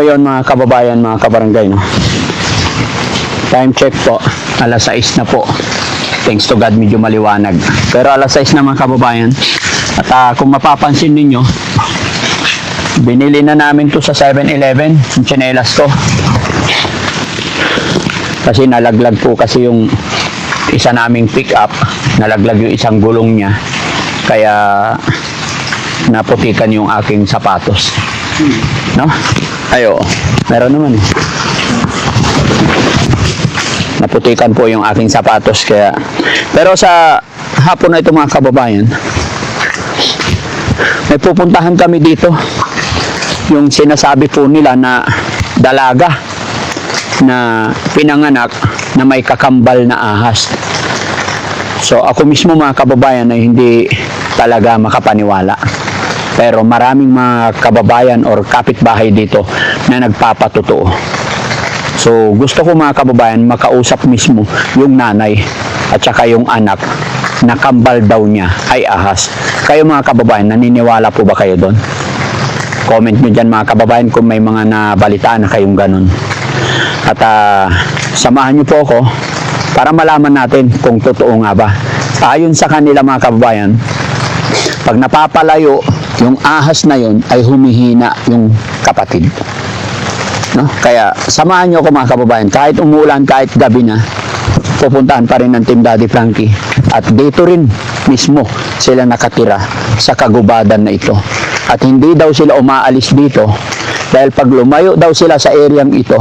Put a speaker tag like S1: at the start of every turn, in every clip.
S1: So yun mga kababayan, mga kabarangay, no? Time check po, alas 6 na po. Thanks to God, medyo maliwanag. Pero alas 6 na mga kababayan. At kung mapapansin ninyo, binili na namin to sa 7-Eleven, yung tsinelas ko. Kasi nalaglag po kasi yung isa naming pick up, nalaglag yung isang gulong niya. Kaya naputikan yung aking sapatos. No? Ayo, meron naman eh. Naputikan po yung aking sapatos kaya. Pero sa hapon na ito mga kababayan, may pupuntahan kami dito. Yung sinasabi po nila na dalaga na pinanganak na may kakambal na ahas. So ako mismo mga kababayan ay hindi talaga makapaniwala. Pero maraming mga kababayan or kapitbahay dito na nagpapatotoo. So gusto ko mga kababayan makausap mismo yung nanay at saka yung anak na kambal daw niya ay ahas. Kayo mga kababayan, naniniwala po ba kayo doon? Comment nyo dyan mga kababayan kung may mga nabalitaan na kayong ganun. At samahan nyo po ako para malaman natin kung totoo nga ba. Ayon sa kanila mga kababayan, pag napapalayo yung ahas na yun ay humihina yung kapatid. No? Kaya samahan nyo ako mga kababayan, kahit umulan, kahit gabi na, pupuntahan pa rin ng Team Daddy Frankie. At dito rin mismo sila nakatira sa kagubadan na ito. At hindi daw sila umaalis dito dahil pag lumayo daw sila sa areang ito,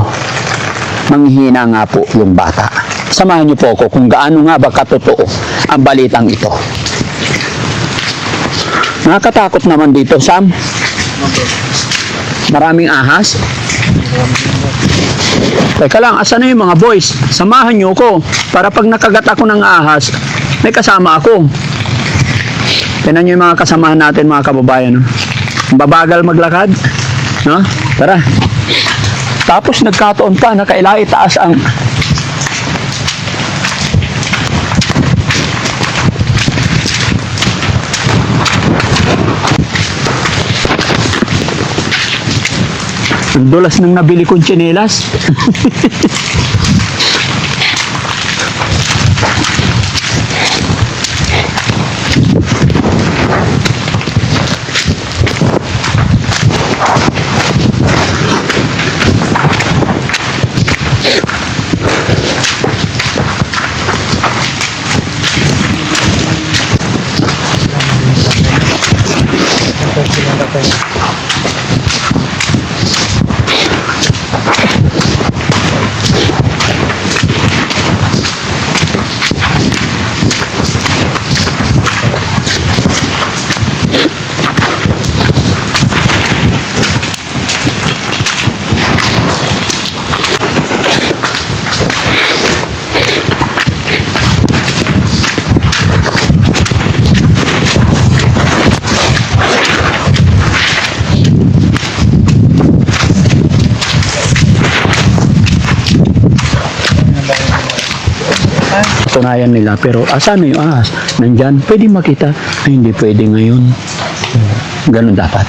S1: manghihina nga po yung bata. Samahan niyo po ako kung gaano nga ba katotoo ang balitang ito. Nakakatakot naman dito, Sam. Maraming ahas. Teka lang, asan na yung mga boys? Samahan niyo ko para pag nakagat ako ng ahas, may kasama ako. Tingnan niyo yung mga kasamahan natin mga kababayan. No? Babagal maglakad. No? Tara. Tapos nagkataon pa na kailangan itaas ang dulas ng nabili kong tsinelas. Tunayan nila, pero asan na yung ahas? Nandyan, pwede makita. Ay, hindi pwede ngayon. Ganun dapat.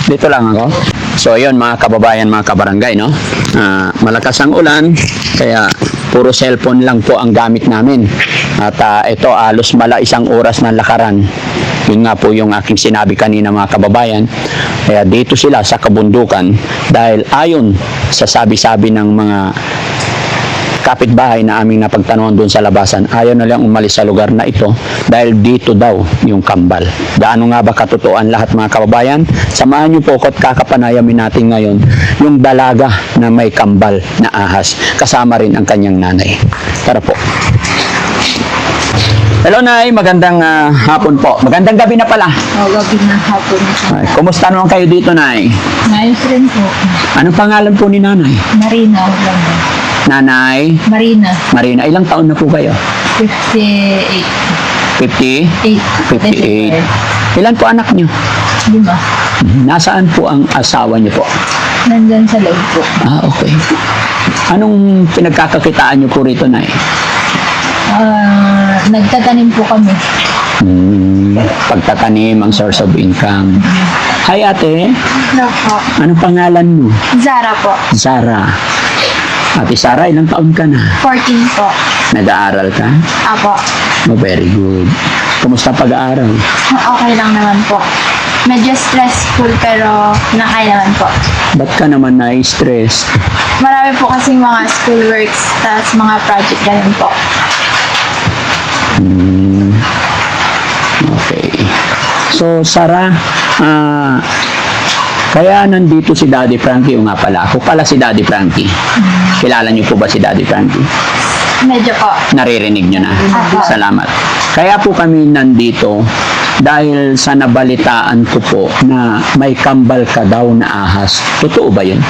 S1: Dito lang ako. So, yun mga kababayan, mga kabarangay, no? Malakas ang ulan, kaya puro cellphone lang po ang gamit namin. At ito, alos mala 1 oras na lakaran. Yun nga po yung aking sinabi kanina mga kababayan. Kaya dito sila sa kabundukan dahil ayon sa sabi-sabi ng mga kapitbahay na aming napagtanungan doon sa labasan, ayaw na lang umalis sa lugar na ito dahil dito daw yung kambal. Gaano nga ba katotoan lahat mga kababayan? Samahan niyo po ko at kakapanayamin natin ngayon yung dalaga na may kambal na ahas. Kasama rin ang kanyang nanay. Tara po. Hello Nay, magandang hapon po. Magandang gabi na pala.
S2: Gabi na hapon.
S1: Ay, kumusta naman kayo dito Nay?
S2: Ayos rin po.
S1: Anong pangalan po ni Nanay?
S2: Marina.
S1: Nanay?
S2: Marina.
S1: Marina, ilang taon na po kayo?
S2: 58.
S1: 58. Ilan po anak niyo?
S2: 5.
S1: Nasaan po ang asawa niyo po?
S2: Nandyan sa loob po.
S1: Okay. Anong pinagkakakitaan niyo po rito, Nay?
S2: Nagtatanim po kami.
S1: Pagtatanim ang source of income. Hi ate,
S2: Hello po.
S1: anong pangalan mo?
S2: Zara po.
S1: Zara. Ate Sara, ilang taon ka na?
S2: 14 po.
S1: Nag-aaral ka?
S2: Apo.
S1: Oh, very good. Kumusta pag-aaral?
S2: Okay lang naman po. Medyo stressful pero nakaya naman po.
S1: Ba't ka naman na-stress?
S2: Marami po kasing mga schoolworks, tapos mga project ganun po.
S1: Okay. So, Sara, kaya nandito si Daddy Frankie o nga pala. Ako pala si Daddy Frankie. Kilala niyo po ba si Daddy Frankie?
S2: Medyo po.
S1: Naririnig niyo na.
S2: Apo.
S1: Salamat. Kaya po kami nandito dahil sa nabalitaan ko po na may kambal ka daw na ahas. Totoo ba yun?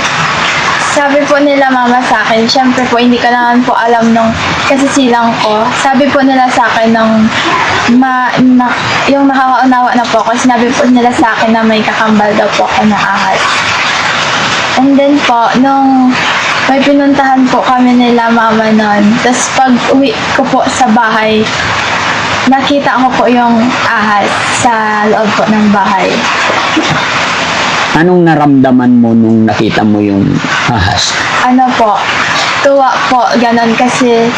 S2: Sabi po nila mama sa akin, syempre po hindi ka naman po alam nung kasisilang ko. Sabi po nila sa akin nung yung nakakaunawa na po ako, sinabi po nila sa akin na may kakambal daw po ako na ahas. And then po, nung may pinuntahan po kami nila mama nun, tapos pag uwi ko po sa bahay, nakita ko po yung ahas sa loob po ng bahay.
S1: Anong naramdaman mo nung nakita mo yung ahas?
S2: Ano po, tuwa po, ganun kasi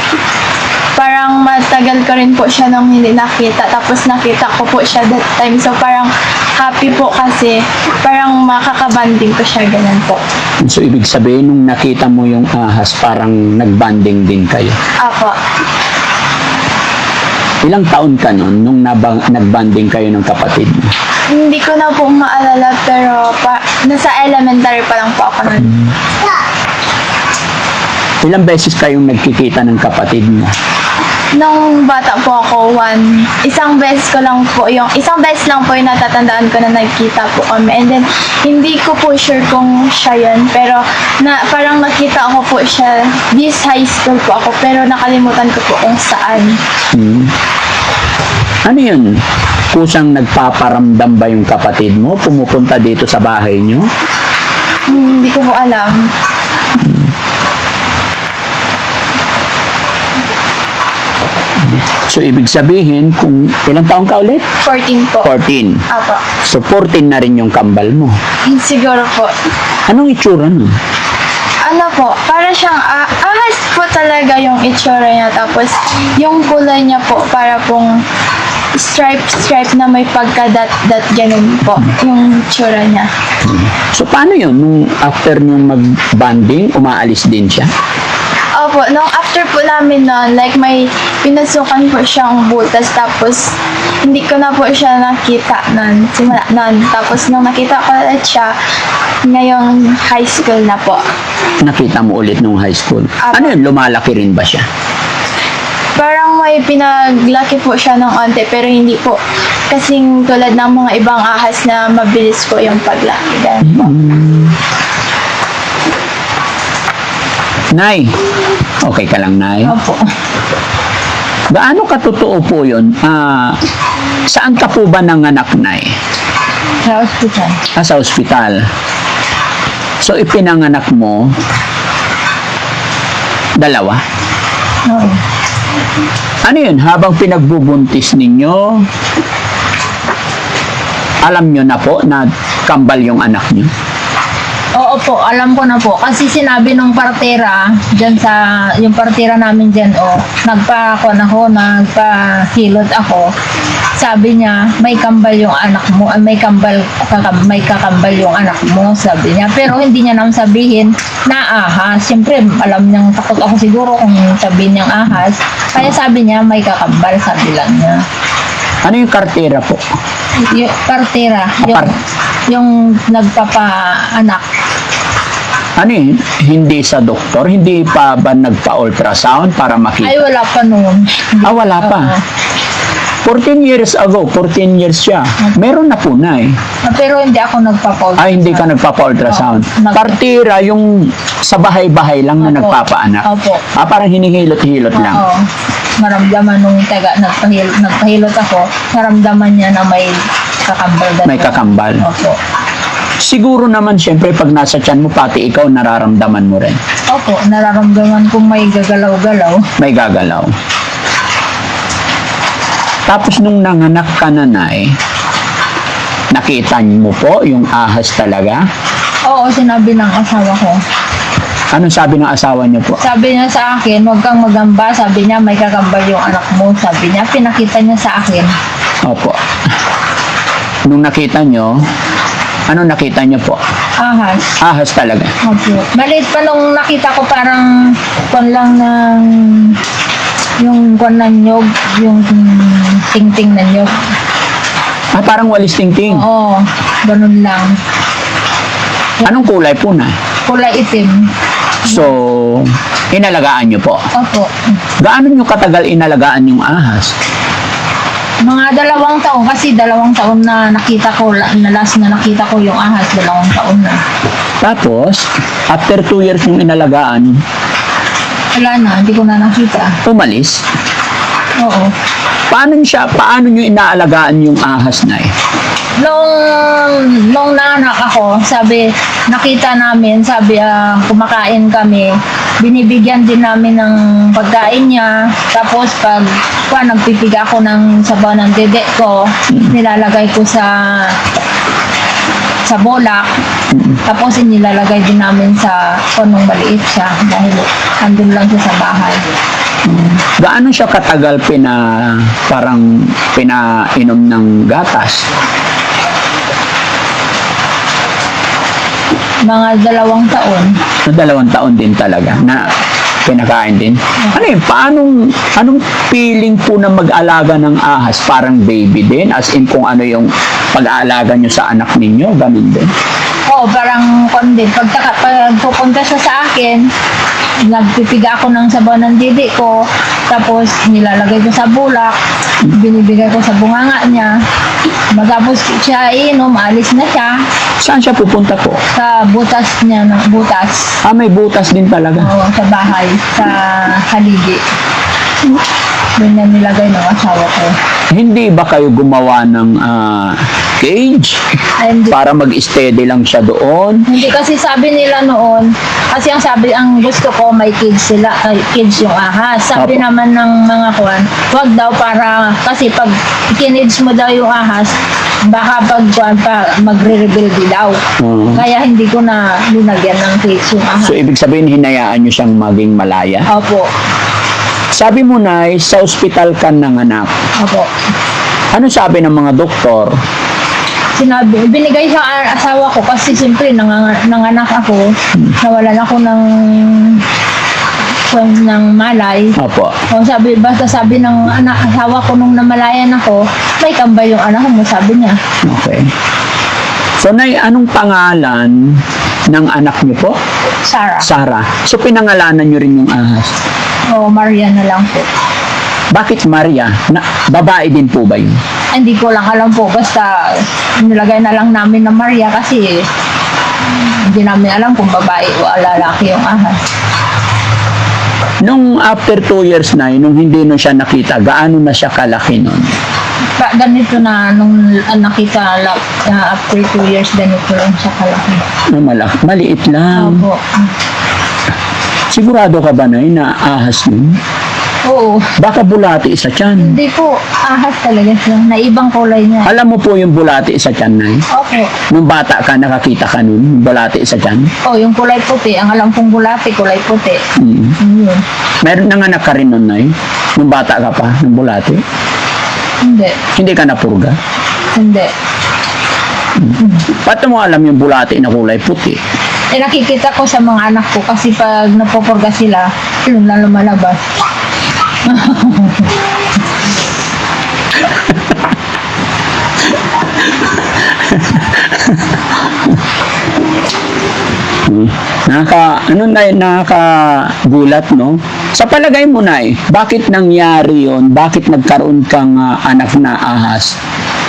S2: parang matagal ko rin po siya nung hindi nakita, tapos nakita ko po siya that time, so parang happy po kasi parang makakabanding ko siya, ganun po.
S1: So, ibig sabihin, nung nakita mo yung ahas, parang nagbanding din kayo.
S2: Apo,
S1: Ilang taon ka nun nung nagbanding kayo ng kapatid mo?
S2: hindi ko na po maalala pero nasa elementary pa lang po ako nun.
S1: Ilang beses kayong nagkikita ng kapatid mo?
S2: Nung bata po ako, isang beses lang po yung natatandaan ko na nagkita po kami. And then, hindi ko po sure kung siya yun. Pero, parang nakita ko po siya, this high school po ako, pero nakalimutan ko po kung saan.
S1: Ano yun? Kusang nagpaparamdam ba yung kapatid mo? Pumupunta dito sa bahay nyo?
S2: Hindi ko po alam.
S1: So, ibig sabihin, kung ilang taon ka ulit?
S2: 14 po.
S1: 14.
S2: Apo.
S1: So, 14 na rin yung kambal mo.
S2: Siguro po.
S1: Anong itsura nun?
S2: Ano po, para siyang ahas po talaga yung itsura niya. Tapos, yung kulay niya po, para pong stripe na may pagka-dot ganun po, yung itsura niya.
S1: So, paano yun? Nung after nyo mag-banding, umaalis din siya?
S2: Opo, nung after po namin nun, like may pinasukan po siyang butas, tapos hindi ko na po siya nakita nun, simula nun. Tapos nung nakita ko ulit siya, ngayong high school na po.
S1: Nakita mo ulit nung high school.
S2: Apo.
S1: Ano yun? Lumalaki rin ba siya?
S2: Parang may pinaglaki po siya ng onte, pero hindi po kasing tulad ng mga ibang ahas na mabilis po yung paglaki. Ganun po.
S1: Nay, okay ka lang, Nay?
S2: Opo.
S1: Gaano katotoo po yun? Saan ka po ba nanganak, Nay?
S2: Sa hospital.
S1: Sa ospital. So, ipinanganak mo dalawa?
S2: Oo.
S1: Ano yun? Habang pinagbubuntis ninyo, alam nyo na po na kambal yung anak nyo?
S3: Oo po, alam ko na po. Kasi sinabi nung partera, yung partera namin dyan, nagpahilot ako. Sabi niya, may kambal yung anak mo, may kakambal yung anak mo, sabi niya. Pero hindi niya naman sabihin na ahas. Siyempre, alam niyang takot ako siguro kung sabihin niyang ahas. Kaya sabi niya, may kakambal, sabi lang niya.
S1: Ano yung kartera po?
S3: Yung partera, yung nagpapaanak.
S1: Ano yun? Hindi sa doktor? Hindi pa ba nagpa-ultrasound para makita?
S3: Ay, wala pa noon.
S1: Wala pa.
S3: Oo.
S1: 14 years ago, 14 years siya. Meron na po na eh.
S3: Pero hindi ako nagpapa-ultrasound.
S1: Hindi ka nagpapa-ultrasound.
S3: Oo,
S1: Partira, yung sa bahay-bahay lang na
S3: Opo.
S1: nagpapaanak.
S3: Opo.
S1: Parang hinihilot-hilot lang.
S3: Oo. Naramdaman nung nagpahilot ako, naramdaman niya na may kakambal.
S1: May kakambal.
S3: Opo.
S1: Siguro naman, siyempre, pag nasa tiyan mo, pati ikaw, nararamdaman mo rin.
S3: Opo, nararamdaman kong may gagalaw-galaw.
S1: May gagalaw. Tapos nung nanganak ka na, Nay, nakita mo po yung ahas talaga?
S3: Oo, sinabi ng asawa ko.
S1: Anong sabi ng asawa niyo po?
S3: Sabi niya sa akin, huwag kang magamba. Sabi niya, may kakambal yung anak mo. Sabi niya, pinakita niya sa akin.
S1: Opo. Nung nakita nyo, ano nakita nyo po?
S3: Ahas.
S1: Ahas talaga.
S3: Opo. Maliit pa nung nakita ko parang kon lang ng yung kon ng nyog, yung ting-ting na nyog.
S1: Ah, parang walis tingting.
S3: Oo, ganun lang.
S1: Anong kulay po na?
S3: Kulay itim.
S1: So, inalagaan nyo po.
S3: Opo.
S1: Gaano nyo katagal inalagaan yung ahas?
S3: Mga 2 taon kasi 2 taon na nakita ko, na last na nakita ko yung ahas, 2 taon na.
S1: Tapos, after 2 years yung inalagaan,
S3: Wala na, hindi ko na nakita.
S1: umalis.
S3: Oo.
S1: Paano nyo inaalagaan yung ahas na eh?
S3: Nung naanak ako, sabi, nakita namin, sabi, kumakain kami, binibigyan din namin ng pagkain niya, tapos pag nagpipiga ako ng sabaw ng dede ko, nilalagay ko sa bolak, tapos inilalagay din namin sa konong maliit siya, dahil andun lang siya sa bahay.
S1: Gaano siya katagal parang pinainom ng gatas?
S3: Mga 2 taon.
S1: 2 taon din talaga na pinakain din. Ano yun? Anong feeling po na mag-alaga ng ahas? Parang baby din? As in kung ano yung pag-aalaga nyo sa anak ninyo? Ganun din?
S3: Oo, parang kondin. Pag pupunta siya sa akin, nagpipiga ako ng sabaw ng didi ko, tapos nilalagay ko sa bulak, binibigay ko sa bunganga niya, magapos siya inom, alis na siya
S1: Saan siya pupunta po?
S3: sa butas niya, ng butas.
S1: Ah, may butas din talaga.
S3: Oo, sa bahay, sa haligi. Doon niya nilagay ng asawa ko.
S1: Hindi ba kayo gumawa ng cage
S3: Ay, hindi.
S1: para mag-steady lang siya doon?
S3: Hindi kasi sabi nila noon, kasi ang gusto ko may kids sila, kids yung ahas. Sabi
S1: Apo.
S3: naman ng mga kuwan, wag daw para, kasi pag kids mo daw yung ahas, baka pag kuwan pa, magre-rebelde daw.
S1: Oo.
S3: Kaya hindi ko na linagyan ng kids yung ahas.
S1: So, ibig sabihin, hinayaan nyo siyang maging malaya?
S3: Opo.
S1: Sabi mo na, sa ospital ka nanganak.
S3: Opo.
S1: Ano sabi ng mga doktor?
S3: Sinabi, binigay sa asawa ko kasi siyempre nanganak ako, nawalan ako ng malay.
S1: Opo.
S3: O basta sabi ng asawa ko nung namalayan ako, may kambal yung anak mo, sabi niya.
S1: Okay. So, Nay, anong pangalan ng anak niyo po?
S3: Sarah.
S1: Sarah. So, pinangalanan niyo rin yung ahas.
S3: O Maria na lang po.
S1: Bakit Maria? Babae din po ba yun?
S3: Hindi ko lang alam po, basta nilagay na lang namin na Maria kasi hindi namin alam kung babae o lalaki yung ahas.
S1: Nung after 2 years na nung hindi na siya nakita, gaano na siya kalaki nun?
S3: Ganito na, nung nakita after 2 years, ganito lang siya kalaki.
S1: Maliit lang.
S3: Opo.
S1: Sigurado ka ba, Nay, na ahas yun?
S3: Oo.
S1: Baka bulati sa tiyan.
S3: Hindi po, ahas talaga siya. Na ibang kulay niya.
S1: Alam mo po yung bulati sa tiyan, Nay?
S3: Opo.
S1: Nung bata ka, nakakita ka nun, yung bulati sa tiyan?
S3: Oh, yung kulay puti. Ang alam kong bulati, kulay puti.
S1: Mm.
S3: Yun.
S1: Meron nanganak ka rin nun, Nay? Nung bata ka pa, ng bulati?
S3: Hindi.
S1: Hindi ka napurga?
S3: Hindi.
S1: Paano mo alam yung bulati na kulay puti?
S3: Nakikita ko sa mga anak ko kasi pag napupurga sila, yun lang lumalabas. Nakakagulat, no? Sa palagay mo, Nay, bakit nangyari yon? Bakit nagkaroon kang anak na ahas?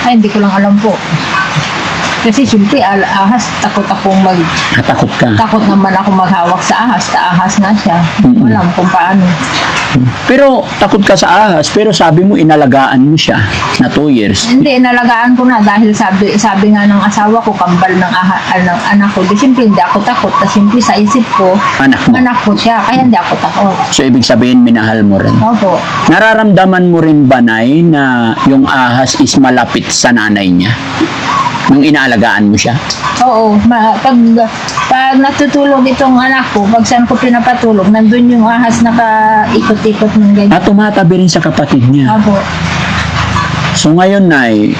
S3: Ay, hindi ko lang alam po. Kasi siyempre, ahas, takot
S1: Natakot ka.
S3: naman ako maghawak sa ahas. Ahas na siya.
S1: Mm-mm.
S3: Walang kung paano.
S1: Pero takot ka sa ahas, pero sabi mo inalagaan mo siya na 2 years.
S3: Hindi, inalagaan ko na dahil sabi nga ng asawa ko, kambal ng anak ko. Di, siyempre hindi ako takot. Kasi siyempre sa isip ko,
S1: Anak mo.
S3: anak ko siya. Kaya hindi ako takot.
S1: So, ibig sabihin, minahal mo rin.
S3: Opo.
S1: Nararamdaman mo rin ba, Nay, na yung ahas is malapit sa nanay niya? Nung inaalagaan mo siya?
S3: Oo. Pag natutulog itong anak ko, pag saan ko pinapatulog, nandun yung ahas nakaikot-ikot ng ganyan.
S1: At tumatabi rin sa kapatid niya.
S3: Opo.
S1: So ngayon, Nay,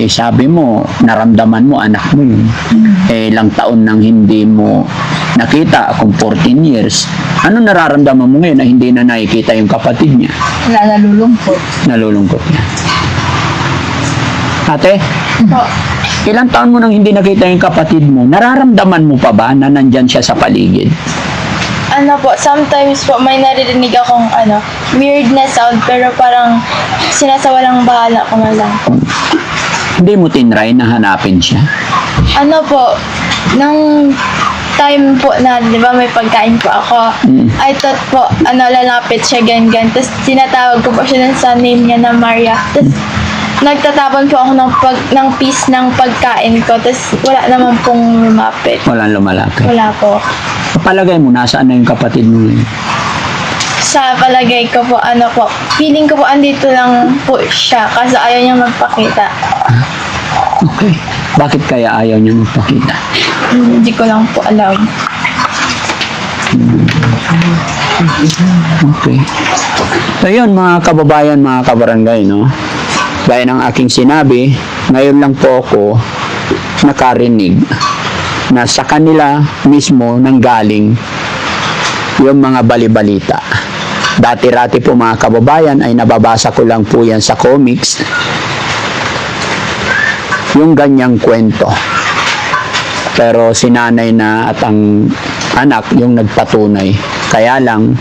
S1: sabi mo, naramdaman mo, anak mo yun. Ilang taon nang hindi mo nakita, kung 14 years. Ano nararamdaman mo ngayon na hindi na nakikita yung kapatid niya?
S3: Wala, nalulungkot.
S1: Nalulungkot niya. Ate,
S2: Po.
S1: ilang taon mo nang hindi nakita yung kapatid mo, nararamdaman mo pa ba na nandyan siya sa paligid?
S2: Ano po, sometimes po may naririnig akong weird na sound pero parang sinasawalang bahala ko na lang.
S1: Hindi mo tinry na hanapin siya?
S2: Ano po, nung time po na, di ba, may pagkain po ako, I thought po, lalapit siya, ganyan. Tapos tinatawag ko po siya sa name niya na Maria. Tapos nagtatapon po ako ng piece ng pagkain ko. Tapos wala naman pong lumapit.
S1: Walang lumalapit.
S2: Wala po.
S1: Palagay mo, nasaan na yung kapatid mo ngayon?
S2: Sa palagay ko po, feeling ko po andito lang po siya kasi ayaw niya magpakita.
S1: Okay. Bakit kaya ayaw niya magpakita?
S2: Hindi ko lang po alam.
S1: Okay. So yun, mga kababayan, mga kabarangay, no? Gaya ng aking sinabi, ngayon lang po ako nakarinig na sa kanila mismo nanggaling yung mga balibalita. Dati-rati po, mga kababayan, ay nababasa ko lang po yan sa comics, yung ganyang kwento. Pero sinanay na at ang anak yung nagpatunay. Kaya lang,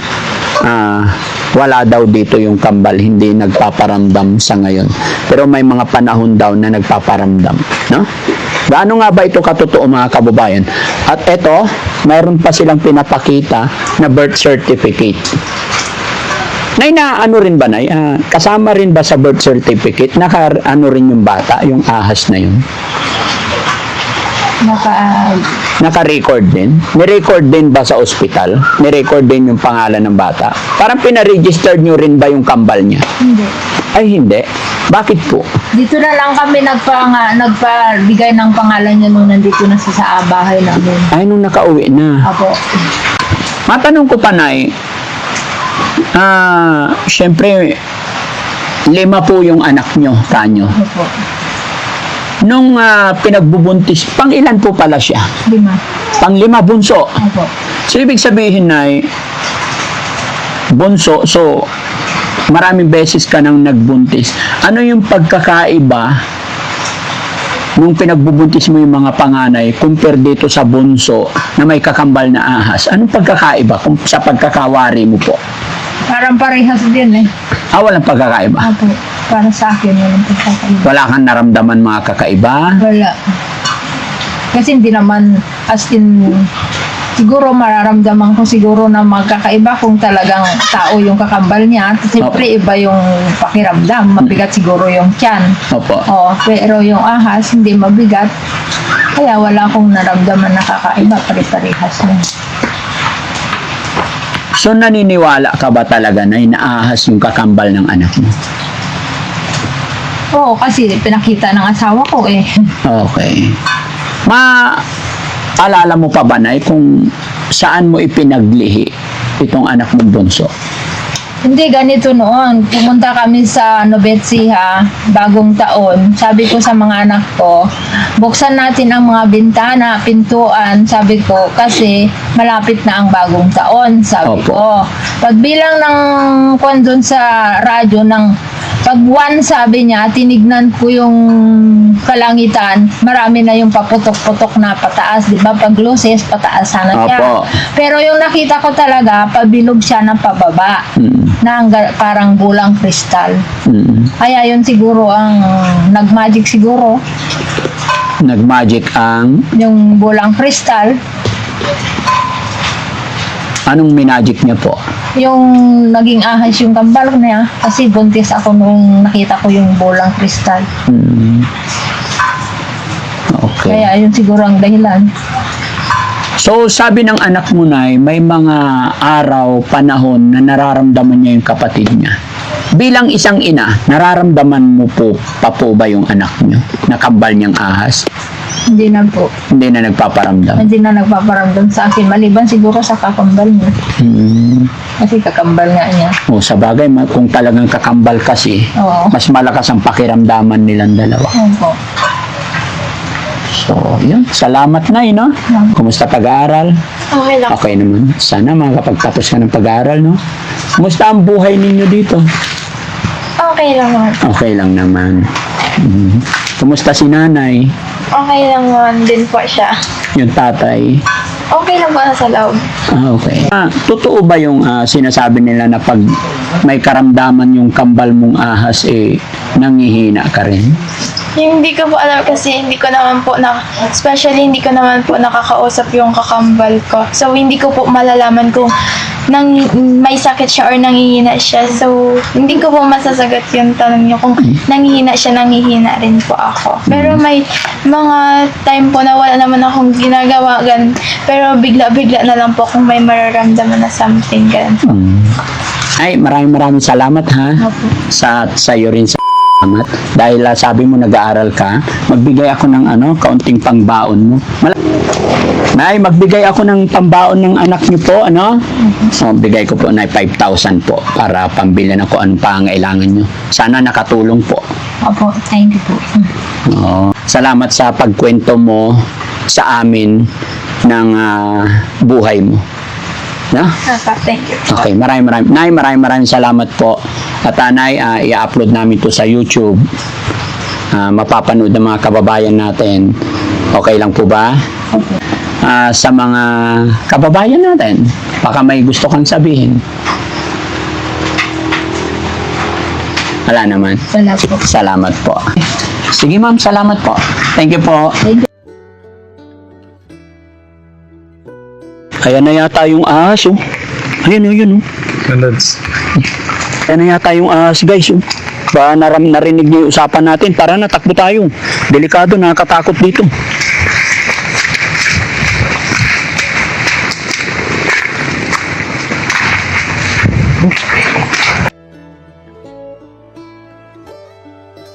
S1: wala daw dito yung kambal, hindi nagpaparamdam sa ngayon. Pero may mga panahon daw na nagpaparamdam, no? Gaano nga ba ito katotoo, mga kababayan? At ito, mayroon pa silang pinapakita na birth certificate. Nay, na ano rin ba, Nay? Kasama rin ba sa birth certificate? Ano rin yung bata, yung ahas na yun? Naka-record din? Ni-record din ba sa ospital? Ni-record din yung pangalan ng bata? Parang pina-registered nyo rin ba yung kambal niya?
S3: Hindi.
S1: Ay, hindi. Bakit po?
S3: Dito na lang kami nagpabigay ng pangalan niya nung nandito na sa bahay namin.
S1: Ay, nung nakauwi na.
S3: Apo.
S1: Matanong ko pa, Nay, syempre, 5 po yung anak nyo, kanyo.
S3: Apo.
S1: Nung pinagbubuntis, pang ilan po pala siya?
S3: 5.
S1: Pang 5 bunso.
S3: Apo.
S1: So, ibig sabihin, Nay, bunso, so, maraming beses ka nang nagbuntis. Ano yung pagkakaiba nung pinagbubuntis mo yung mga panganay compare dito sa bunso na may kakambal na ahas? Anong pagkakaiba kung sa pagkakawari mo po?
S3: Parang parehas din eh.
S1: Walang pagkakaiba.
S3: Apo. Para sa akin, walang pagkakaiba.
S1: Wala kang naramdaman mga kakaiba?
S3: Wala. Kasi hindi naman, as in, siguro mararamdaman ko siguro na magkakaiba kung talagang tao yung kakambal niya. Siyempre, iba yung pakiramdam. Mabigat siguro yung tiyan.
S1: Opo.
S3: Pero yung ahas, hindi mabigat. Kaya wala akong naramdaman na kakaiba. Pare-parehas na.
S1: So, naniniwala ka ba talaga na inaahas yung kakambal ng anak mo?
S3: Oo, kasi pinakita ng asawa ko eh.
S1: Okay. Maalala mo pa ba, Nay, kung saan mo ipinaglihi itong anak mong bunso?
S3: Hindi, ganito noon. Pumunta kami sa Novetsia, bagong taon. Sabi ko sa mga anak ko, buksan natin ang mga bintana, pintuan, sabi ko, kasi malapit na ang bagong taon, sabi
S1: Opo.
S3: ko. Pagbilang ng kwan sa radyo ng pag 1, sabi niya, tinignan ko yung kalangitan, marami na yung paputok-putok na pataas, di ba? Pag luces, pataas sana siya.
S1: Opo.
S3: Pero yung nakita ko talaga, pabilog siya ng pababa, na parang bulang kristal. Kaya yun siguro ang nagmagic siguro,
S1: Nagmagic ang...
S3: yung bulang kristal.
S1: Anong minagic niya po?
S3: yung naging ahas yung kambal niya kasi buntis ako nung nakita ko yung bolang kristal.
S1: Okay.
S3: Kaya yun siguro ang dahilan.
S1: So, sabi ng anak mo, Nay, may mga araw, panahon na nararamdaman niya yung kapatid niya. Bilang isang ina, nararamdaman mo pa po ba yung anak niyo na kambal niyang ahas?
S3: Hindi na po.
S1: Hindi na nagpaparamdam.
S3: Hindi na nagpaparamdam sa akin. Maliban siguro sa kakambal niya. Kasi kakambal nga niya.
S1: O, sa bagay, kung talagang kakambal kasi,
S3: Oo.
S1: mas malakas ang pakiramdaman nilang dalawa.
S3: Opo.
S1: So, yun. Salamat, Nay, no? Kumusta pag-aaral?
S2: Okay lang.
S1: Okay naman. Sana makakapagtapos ka ng pag-aaral, no? Kumusta ang buhay ninyo dito?
S2: Okay lang naman.
S1: Okay lang naman. Kumusta si nanay?
S2: Okay lang naman din po siya.
S1: Yung tatay?
S2: Okay lang po nasa loob.
S1: Okay. Totoo ba yung sinasabi nila na pag may karamdaman yung kambal mong ahas, nangihina ka rin?
S2: Yung hindi ko po alam kasi hindi ko naman po especially hindi ko naman po nakakausap yung kakambal ko. So, hindi ko po malalaman kung may sakit siya or nangihina siya. So, hindi ko po masasagot yung tanong niyo kung nangihina siya, nangihina rin po ako. Pero may mga time po na wala naman akong ginagawa ganun. Pero bigla-bigla na lang po kung may mararamdaman na something ganun.
S1: Ay, maraming salamat, ha?
S2: Opo.
S1: Sa iyo rin, salamat. Dahil sabi mo nag-aaral ka, magbigay ako ng kaunting pangbaon mo. Nay, magbigay ako ng pambaon ng anak niyo po, So, bigay ko po na 5,000 po para pambili na kung anong pangailangan niyo. Sana nakatulong po.
S3: Opo, thank you po.
S1: Salamat sa pagkwento mo sa amin ng buhay mo. No?
S2: Thank you.
S1: Okay, maraming salamat po. At Nay, i-upload namin to sa YouTube. Mapapanood ng mga kababayan natin. Okay lang po ba? Sa mga kababayan natin, baka may gusto kang sabihin. Wala naman.
S3: Wala po.
S1: Salamat po. Sige, ma'am, salamat po. Thank you po.
S3: Thank you.
S1: Ayan na yata yung ahas, oh. Ayun, oh. Ayan na yata yung ahas, guys, oh. Ba narinig niyo yung usapan natin. Tara na, takbo tayo. Delikado, nakakatakot dito.